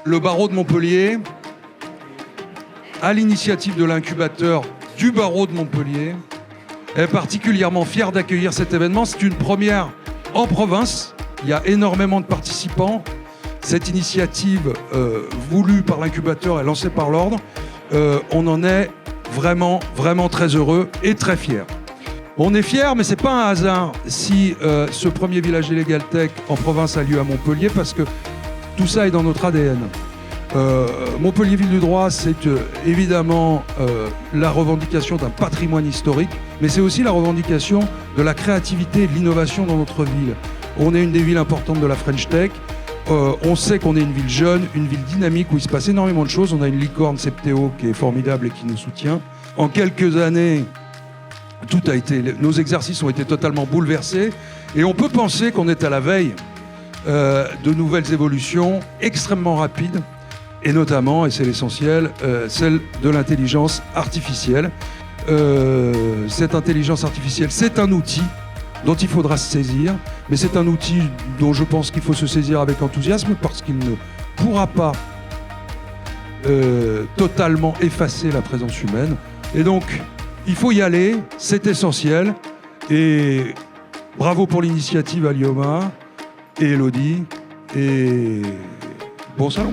Le barreau de Montpellier, à l'initiative de l'incubateur du barreau de Montpellier, est particulièrement fier d'accueillir cet événement. C'est une première en province. Il y a énormément de participants. Cette initiative voulue par l'incubateur et lancée par l'Ordre, on en est vraiment, vraiment très heureux et très fiers. On est fiers, mais ce n'est pas un hasard si ce premier village Illegaltech en province a lieu à Montpellier, parce que tout ça est dans notre ADN. Montpellier Ville du Droit, c'est évidemment la revendication d'un patrimoine historique, mais c'est aussi la revendication de la créativité et de l'innovation dans notre ville. On est une des villes importantes de la French Tech. On sait qu'on est une ville jeune, une ville dynamique où il se passe énormément de choses. On a une licorne Septéo qui est formidable et qui nous soutient. En quelques années, nos exercices ont été totalement bouleversés, et on peut penser qu'on est à la veille de nouvelles évolutions extrêmement rapides, et notamment, et c'est l'essentiel, celle de l'intelligence artificielle. Cette intelligence artificielle, c'est un outil dont il faudra se saisir, mais c'est un outil dont je pense qu'il faut se saisir avec enthousiasme, parce qu'il ne pourra pas totalement effacer la présence humaine. Et donc, il faut y aller, c'est essentiel. Et bravo pour l'initiative à Lioma et Elodie, et bon salon.